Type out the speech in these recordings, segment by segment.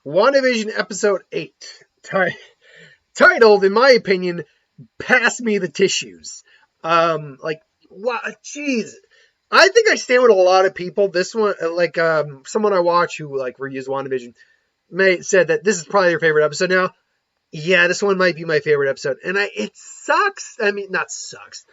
WandaVision episode 8, titled, in my opinion, Pass Me the Tissues. Wow, jeez. I think I stand with a lot of people. This one, someone I watch who, reviews WandaVision said that this is probably their favorite episode now. Yeah, this one might be my favorite episode. And it sucks. I mean, not sucks.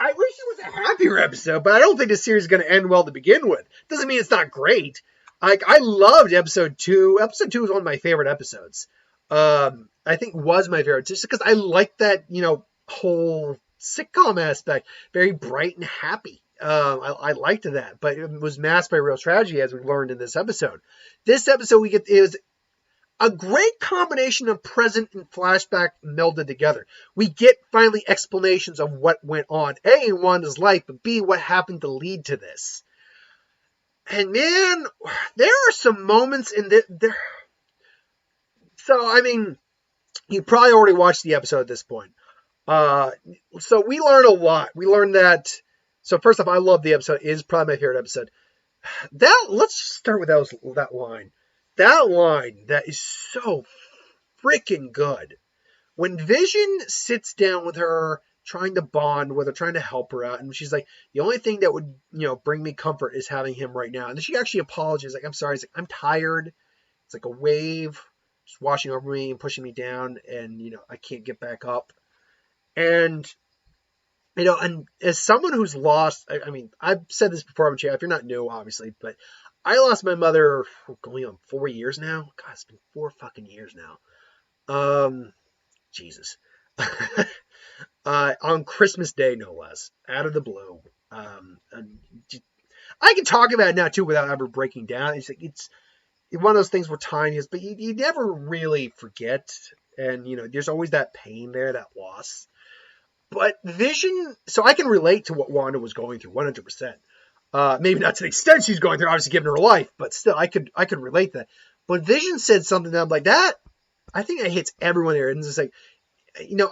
I wish it was a happier episode, but I don't think this series is going to end well to begin with. Doesn't mean it's not great. I loved episode 2. Episode 2 was one of my favorite episodes. I think was my favorite just because I like that, whole sitcom aspect. Very bright and happy. I liked that, but it was masked by real tragedy, as we learned in this episode. This episode is a great combination of present and flashback melded together. We get finally explanations of what went on, A, in Wanda's life, but B, what happened to lead to this. And man, there are some moments in there. So, I mean, you probably already watched the episode at this point. So we learned a lot. We learned that. So first off, I love the episode. It is probably my favorite episode. Let's start with that line. That line that is so freaking good. When Vision sits down with her, trying to bond with her, trying to help her out, and she's like, the only thing that would, bring me comfort is having him right now. And then she actually apologizes, like, I'm sorry. It's like, I'm tired. It's like a wave just washing over me and pushing me down, and, I can't get back up. And, and as someone who's lost, I mean, I've said this before, if you're not new, obviously, but I lost my mother going on 4 years now. God, it's been 4 fucking years now. Jesus. On Christmas Day, no less. Out of the blue. I can talk about it now, too, without ever breaking down. It's one of those things where time is, but you never really forget. And, there's always that pain there, that loss. But Vision, so I can relate to what Wanda was going through 100%. Maybe not to the extent she's going through, obviously giving her life, but still, I could relate to that. But Vision said something that I'm like, that, I think it hits everyone there. And it's just like,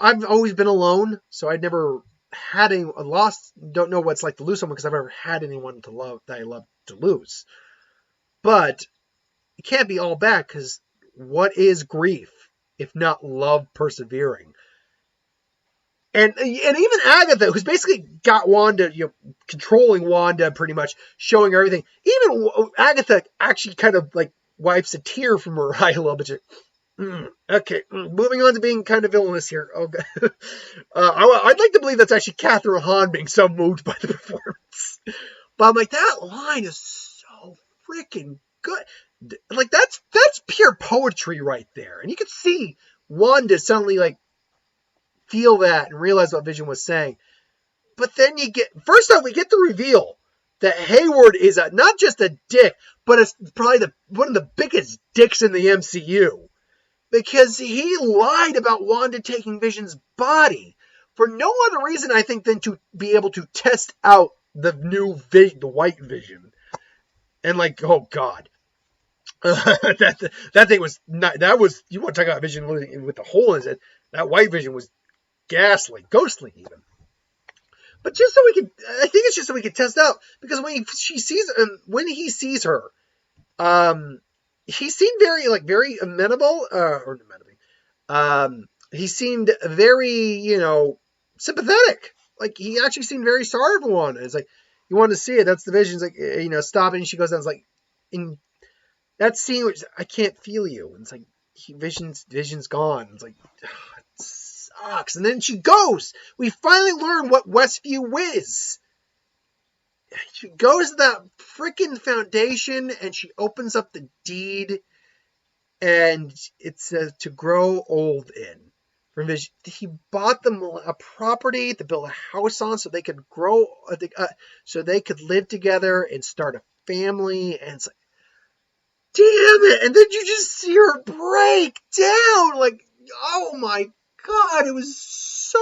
I've always been alone, so I'd never had don't know what it's like to lose someone because I've never had anyone that I love to lose. But it can't be all bad because what is grief if not love persevering? And even Agatha, who's basically got Wanda, controlling Wanda pretty much, showing her everything. Even Agatha actually kind of wipes a tear from her eye a little bit. Okay, moving on to being kind of villainous here. Okay. I'd like to believe that's actually Catherine Hahn being so moved by the performance. But I'm like, that line is so freaking good. That's pure poetry right there. And you could see Wanda suddenly feel that and realize what Vision was saying. But then first off, we get the reveal that Hayward is not just a dick, but it's probably one of the biggest dicks in the MCU. Because he lied about Wanda taking Vision's body for no other reason, I think, than to be able to test out the new the white Vision. And oh God. that thing was not, that was, you want to talk about Vision with the hole in it. That white Vision was ghostly even. But just so I think it's just so we could test out, because when he sees her, he seemed very amenable, he seemed very, sympathetic. He actually seemed very sorry for Wanda. It's like, you want to see it. That's the Vision's stop it. And she goes down. It's like, in that scene, which I can't feel you. And it's like, Vision's gone. It's like, it sucks. And then she goes. We finally learn what Westview is. She goes to that freaking foundation and she opens up the deed, and it says to grow old in. He bought them a property to build a house on so they could grow, so they could live together and start a family. And it's like, damn it! And then you just see her break down. Oh my God! It was so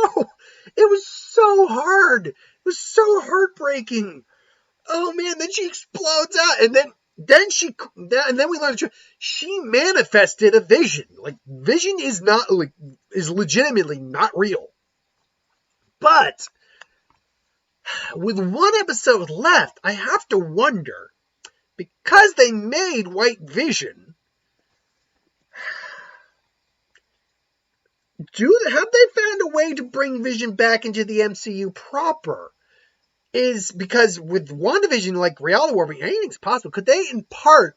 hard. It was so heartbreaking. Oh man! Then she explodes out, and then we learn the truth. She manifested a vision. Vision is legitimately not real. But with one episode left, I have to wonder, because they made White Vision, have they found a way to bring Vision back into the MCU proper? Is because with WandaVision, like reality warping, anything's possible. Could they impart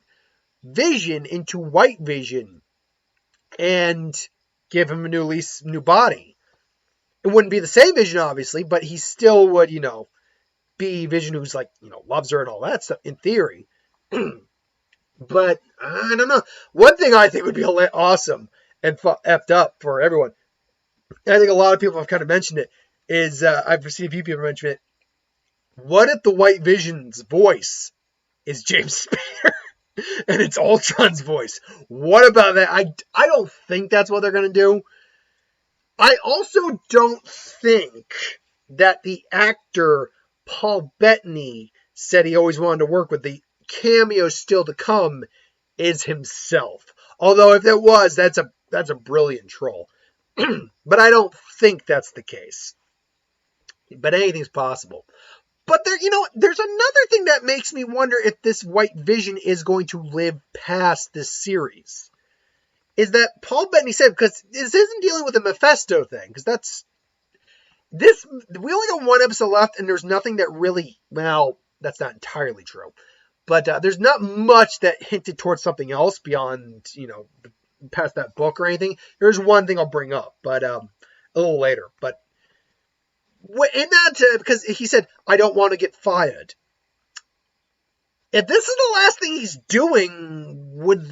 Vision into White Vision and give him a new body? It wouldn't be the same Vision, obviously, but he still would, be Vision who's like, loves her and all that stuff in theory. But I don't know. One thing I think would be awesome and effed up for everyone, and I think a lot of people have kind of mentioned it, is I've seen a few people mention it. What if the White Vision's voice is James Spader and it's Ultron's voice? What about that? I don't think that's what they're going to do. I also don't think that the actor Paul Bettany said he always wanted to work with. The cameo still to come is himself. Although if it was, that's a brilliant troll. But I don't think that's the case. But anything's possible. But there's another thing that makes me wonder if this White Vision is going to live past this series. Is that Paul Bettany said, because this isn't dealing with the Mephisto thing, because we only got one episode left, and there's nothing that really, well, that's not entirely true. But there's not much that hinted towards something else beyond, past that book or anything. There's one thing I'll bring up, but a little later. But in that, because he said, I don't want to get fired. If this is the last thing he's doing, would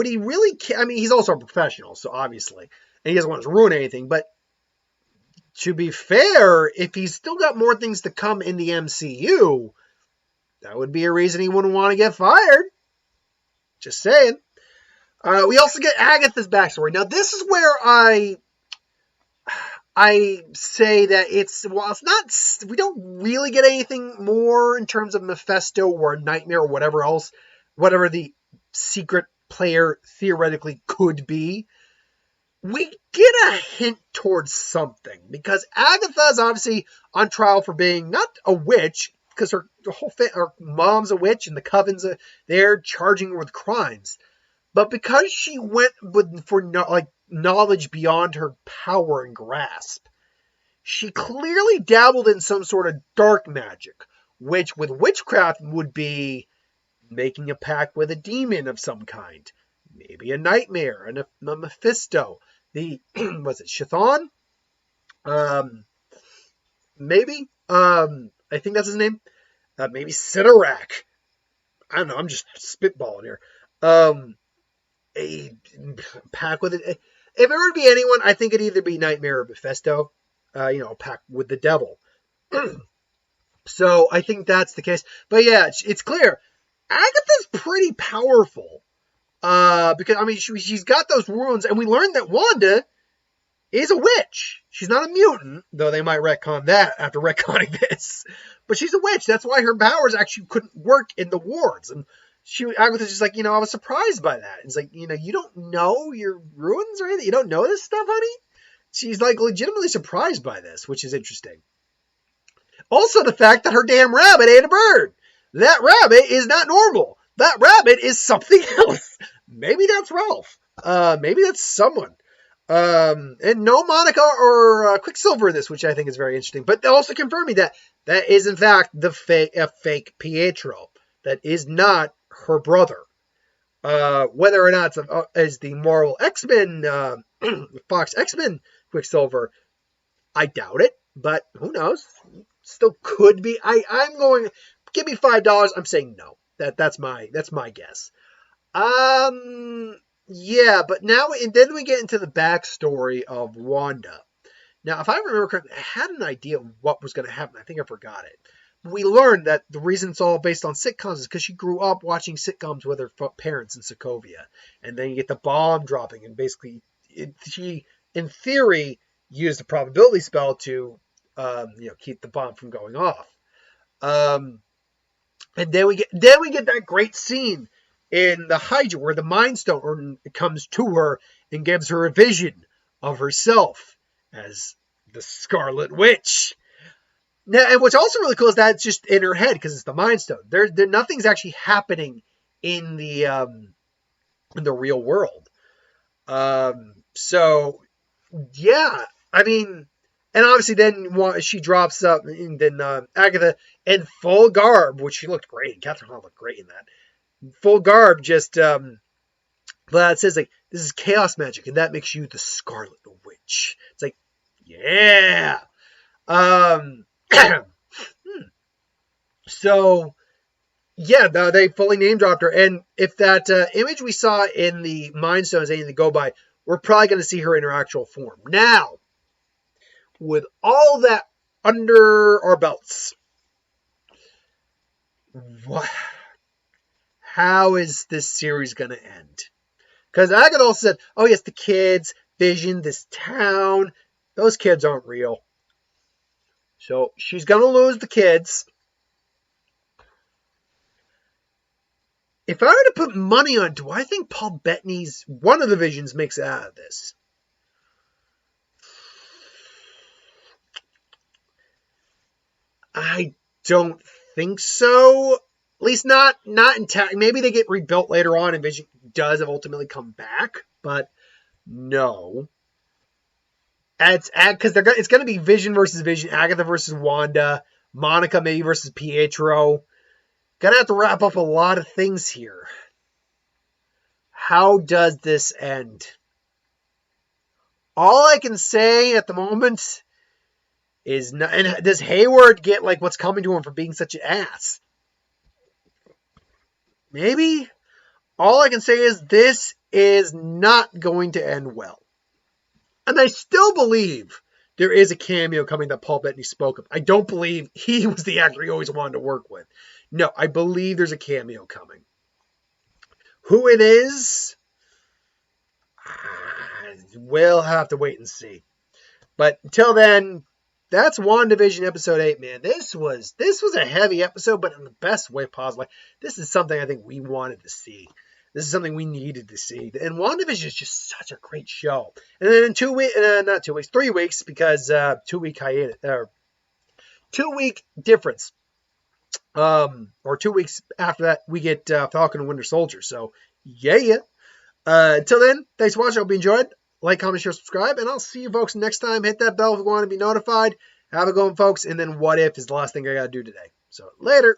he really, I mean, he's also a professional, so obviously, and he doesn't want to ruin anything, but to be fair, if he's still got more things to come in the MCU, that would be a reason he wouldn't want to get fired. Just saying. We also get Agatha's backstory. Now, this is where I say that it's not, we don't really get anything more in terms of Mephisto or Nightmare or whatever else, whatever the secret player theoretically could be. We get a hint towards something, because Agatha is obviously on trial for being not a witch, because her mom's a witch and the coven's there charging her with crimes, but because she went for knowledge beyond her power and grasp. She clearly dabbled in some sort of dark magic, which with witchcraft would be making a pact with a demon of some kind. Maybe a Nightmare, and a Mephisto. Was it Chthon? Maybe. I think that's his name. Maybe Sidorak. I don't know. I'm just spitballing here. A pact with it. If it were to be anyone, I think it'd either be Nightmare or Mephisto. A pact with the devil. So I think that's the case. But yeah, it's clear. Agatha's pretty powerful. Because, I mean, she's got those wounds, and we learned that Wanda is a witch. She's not a mutant, though they might retcon that after retconning this. But she's a witch. That's why her powers actually couldn't work in the wards. And Agatha's just like, I was surprised by that. It's like, you don't know your runes or anything? You don't know this stuff, honey? She's like legitimately surprised by this, which is interesting. Also, the fact that her damn rabbit ate a bird. That rabbit is not normal. That rabbit is something else. Maybe that's Ralph. Maybe that's someone. And no Monica or Quicksilver in this, which I think is very interesting. But also confirming that is in fact a fake Pietro. That is not her brother. Whether or not it's the Marvel X-Men, Fox X-Men Quicksilver, I doubt it. But who knows? Still could be. I'm going. Give me $5. I'm saying no. That's my guess. Yeah, but now and then we get into the backstory of Wanda. Now, if I remember correctly, I had an idea of what was going to happen. I think I forgot it. We learned that the reason it's all based on sitcoms is because she grew up watching sitcoms with her parents in Sokovia, and then you get the bomb dropping, and basically she, in theory, used the probability spell to keep the bomb from going off. And then we get that great scene in the Hydra where the Mind Stone comes to her and gives her a vision of herself as the Scarlet Witch. Now, and what's also really cool is that it's just in her head because it's the Mind Stone. There nothing's actually happening in the real world. So, yeah, I mean, and obviously then she drops up, and then Agatha in full garb, which she looked great. Catherine Hahn looked great in that. Full garb, just but it says like this is chaos magic, and that makes you the Scarlet Witch. It's like, yeah. Um, so yeah, they fully name dropped her, and if that image we saw in the Mind Stone is anything to go by, we're probably going to see her in her actual form. Now, with all that under our belts, what? How is this series going to end? Because Agatha also said, oh, yes, the kids, Vision, this town, those kids aren't real. So she's going to lose the kids. If I were to put money on, do I think Paul Bettany's one of the Visions makes it out of this? I don't think so. At least not intact. Maybe they get rebuilt later on and Vision does ultimately come back, but no. It's because it's going to be Vision versus Vision, Agatha versus Wanda, Monica maybe versus Pietro. Gonna have to wrap up a lot of things here. How does this end? All I can say at the moment is, and does Hayward get like what's coming to him for being such an ass? Maybe. All I can say is this is not going to end well. And I still believe there is a cameo coming that Paul Bettany spoke of. I don't believe he was the actor he always wanted to work with. No, I believe there's a cameo coming. Who it is, we'll have to wait and see. But until then, that's WandaVision episode 8, man. This was a heavy episode, but in the best way possible. This is something I think we wanted to see. This is something we needed to see. And WandaVision is just such a great show. And then in 2 weeks, not 2 weeks, 3 weeks, because 2 week hiatus, 2 week difference. Or 2 weeks after that, we get Falcon and Winter Soldier. So, yeah. Until then, thanks for watching. I hope you enjoyed. Like, comment, share, subscribe, and I'll see you folks next time. Hit that bell if you want to be notified. Have a good one, folks. And then what if is the last thing I got to do today. So, later.